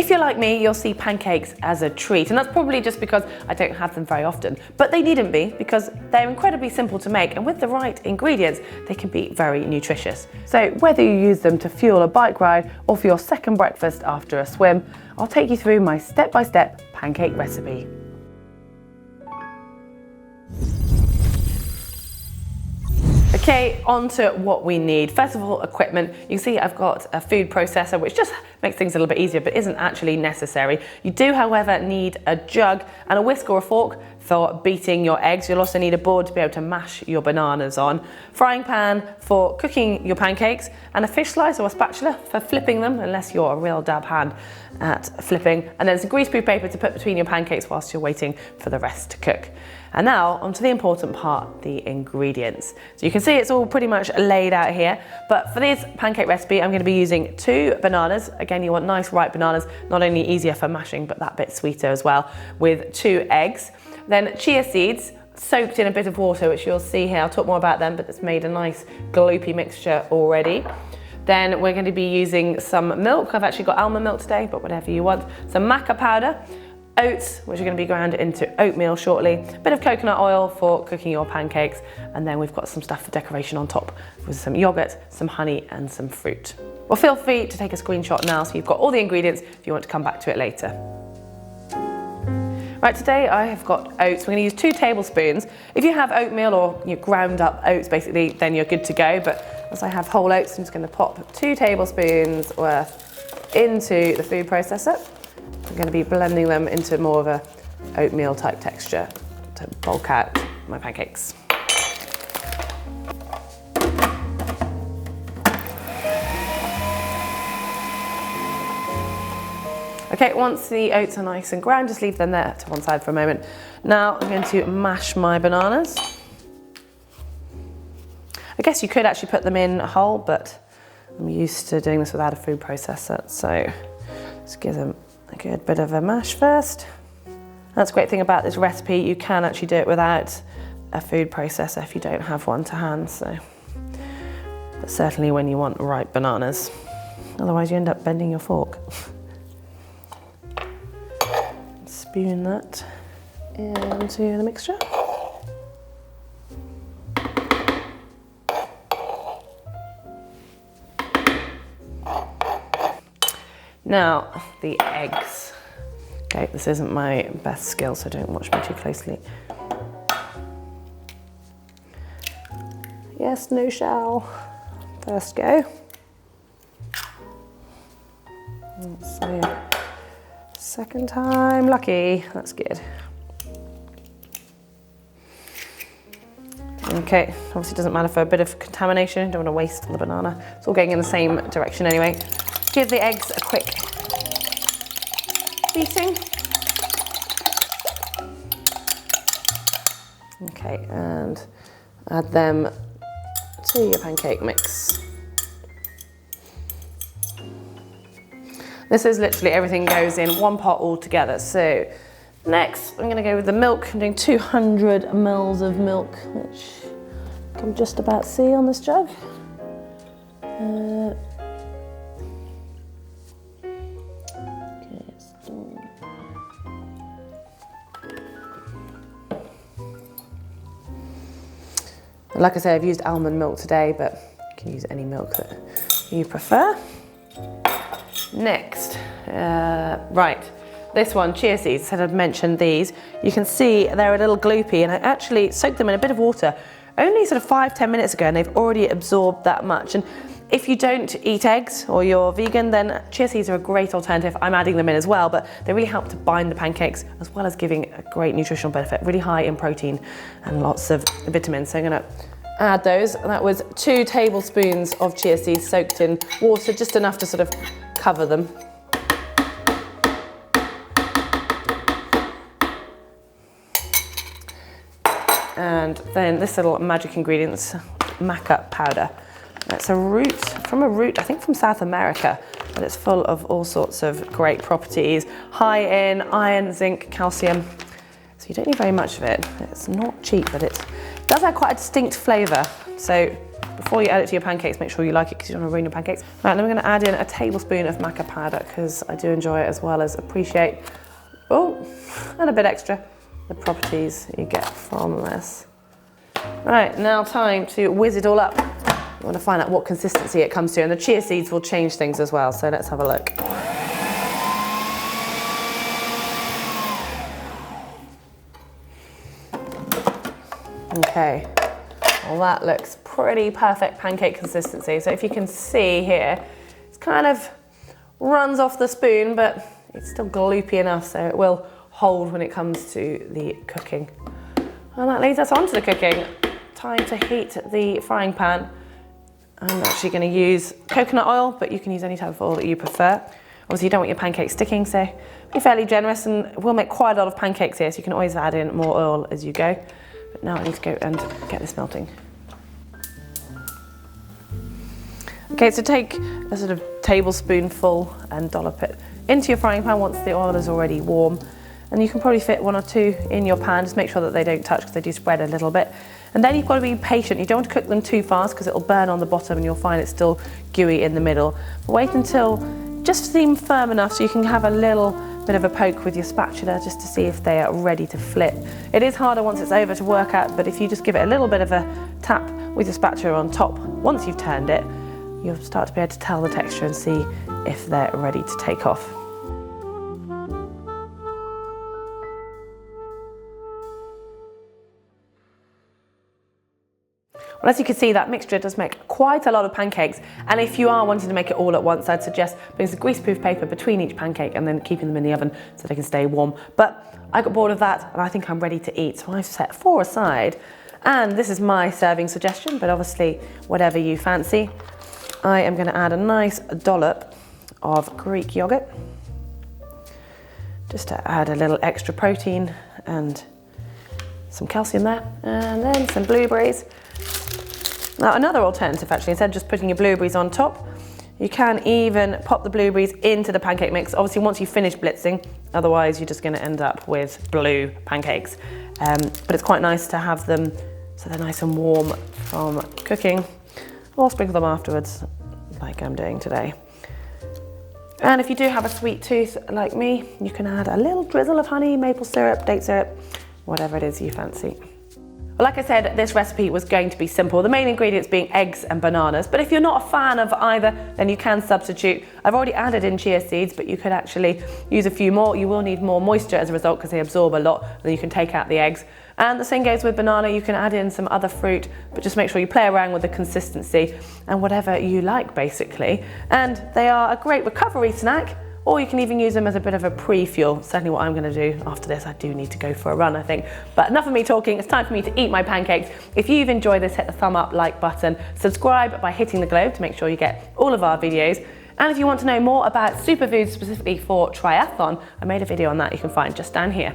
If you're like me, you'll see pancakes as a treat, and that's probably just because I don't have them very often. But they needn't be, because they're incredibly simple to make, and with the right ingredients, they can be very nutritious. So whether you use them to fuel a bike ride or for your second breakfast after a swim, I'll take you through my step-by-step pancake recipe. Okay, on to what we need. First of all, equipment. You can see I've got a food processor, which just makes things a little bit easier, but isn't actually necessary. You do, however, need a jug and a whisk or a fork for beating your eggs. You'll also need a board to be able to mash your bananas on, frying pan for cooking your pancakes, and a fish slicer or a spatula for flipping them, unless you're a real dab hand at flipping. And then some greaseproof paper to put between your pancakes whilst you're waiting for the rest to cook. And now onto the important part, the ingredients. So you can see it's all pretty much laid out here, but for this pancake recipe, I'm going to be using 2 bananas. Again, you want nice ripe bananas, not only easier for mashing, but that bit sweeter as well, with 2 eggs. Then chia seeds, soaked in a bit of water, which you'll see here. I'll talk more about them, but it's made a nice gloopy mixture already. Then we're going to be using some milk. I've actually got almond milk today, but whatever you want. Some maca powder, oats, which are going to be ground into oatmeal shortly, a bit of coconut oil for cooking your pancakes, and then we've got some stuff for decoration on top with some yogurt, some honey, and some fruit. Well, feel free to take a screenshot now so you've got all the ingredients if you want to come back to it later. Right, today I have got oats. We're going to use 2 tablespoons. If you have oatmeal or ground up oats, basically, then you're good to go. But as I have whole oats, I'm just going to pop 2 tablespoons worth into the food processor. I'm going to be blending them into more of a oatmeal type texture to bulk out my pancakes. Okay, once the oats are nice and ground, just leave them there to one side for a moment. Now I'm going to mash my bananas. I guess you could actually put them in whole, but I'm used to doing this without a food processor, so let's give them a good bit of a mash first. That's a great thing about this recipe, you can actually do it without a food processor if you don't have one to hand, so. But certainly when you want ripe bananas. Otherwise you end up bending your fork. Spoon that into the mixture. Now, the eggs. Okay, this isn't my best skill, so don't watch me too closely. Yes, no shall. First go. Let's see. Second time lucky, that's good. Okay, obviously it doesn't matter for a bit of contamination, don't want to waste the banana. It's all going in the same direction anyway. Give the eggs a quick beating. Okay, and add them to your pancake mix. This is literally everything goes in one pot all together. So next, I'm gonna go with the milk. I'm doing 200 ml of milk, which you can just about see on this jug. Like I say, I've used almond milk today, but you can use any milk that you prefer. Next, right, this one, chia seeds, I said I'd mentioned these. You can see they're a little gloopy, and I actually soaked them in a bit of water only sort of 5–10 minutes ago, and they've already absorbed that much. And if you don't eat eggs or you're vegan, then chia seeds are a great alternative. I'm adding them in as well, but they really help to bind the pancakes as well as giving a great nutritional benefit, really high in protein and lots of vitamins. So I'm gonna add those. And that was 2 tablespoons of chia seeds soaked in water, just enough to sort of cover them. And then this little magic ingredient, Maca Powder. It's a root, I think from South America, but it's full of all sorts of great properties. High in iron, zinc, calcium. So you don't need very much of it. It's not cheap, but it does have quite a distinct flavour. So before you add it to your pancakes, make sure you like it because you don't want to ruin your pancakes. Right, then we're going to add in a tablespoon of Maca Powder because I do enjoy it as well as appreciate, and a bit extra, the properties you get from this. Right, now time to whiz it all up. You want to find out what consistency it comes to, and the chia seeds will change things as well, so let's have a look. Okay, well that looks pretty perfect pancake consistency. So if you can see here, it kind of runs off the spoon, but it's still gloopy enough so it will hold when it comes to the cooking. And that leads us on to the cooking. Time to heat the frying pan. I'm actually going to use coconut oil, but you can use any type of oil that you prefer. Obviously you don't want your pancakes sticking, so be fairly generous, and we'll make quite a lot of pancakes here, so you can always add in more oil as you go. But now I need to go and get this melting. Okay, so take a sort of tablespoonful and dollop it into your frying pan once the oil is already warm. And you can probably fit 1 or 2 in your pan, just make sure that they don't touch because they do spread a little bit. And then you've got to be patient. You don't want to cook them too fast because it'll burn on the bottom and you'll find it's still gooey in the middle. But wait until just seem firm enough so you can have a little bit of a poke with your spatula just to see if they are ready to flip. It is harder once it's over to work out, but if you just give it a little bit of a tap with your spatula on top, once you've turned it, you'll start to be able to tell the texture and see if they're ready to take off. Well, as you can see, that mixture does make quite a lot of pancakes, and if you are wanting to make it all at once, I'd suggest putting some greaseproof paper between each pancake and then keeping them in the oven so they can stay warm. But I got bored of that and I think I'm ready to eat, so I've set 4 aside, and this is my serving suggestion, but obviously whatever you fancy. I am going to add a nice dollop of Greek yogurt just to add a little extra protein and some calcium there, and then some blueberries. Now another alternative actually, instead of just putting your blueberries on top, you can even pop the blueberries into the pancake mix, obviously once you finish blitzing, otherwise you're just going to end up with blue pancakes. But it's quite nice to have them so they're nice and warm from cooking, or sprinkle them afterwards like I'm doing today. And if you do have a sweet tooth like me, you can add a little drizzle of honey, maple syrup, date syrup, whatever it is you fancy. Well, like I said, this recipe was going to be simple, the main ingredients being eggs and bananas, but if you're not a fan of either, then you can substitute. I've already added in chia seeds, but you could actually use a few more. You will need more moisture as a result because they absorb a lot, and then you can take out the eggs. And the same goes with banana. You can add in some other fruit, but just make sure you play around with the consistency and whatever you like, basically. And they are a great recovery snack, or you can even use them as a bit of a pre-fuel. Certainly what I'm going to do after this. I do need to go for a run, I think. But enough of me talking. It's time for me to eat my pancakes. If you've enjoyed this, hit the thumb up, like button. Subscribe by hitting the globe to make sure you get all of our videos. And if you want to know more about superfoods specifically for triathlon, I made a video on that you can find just down here.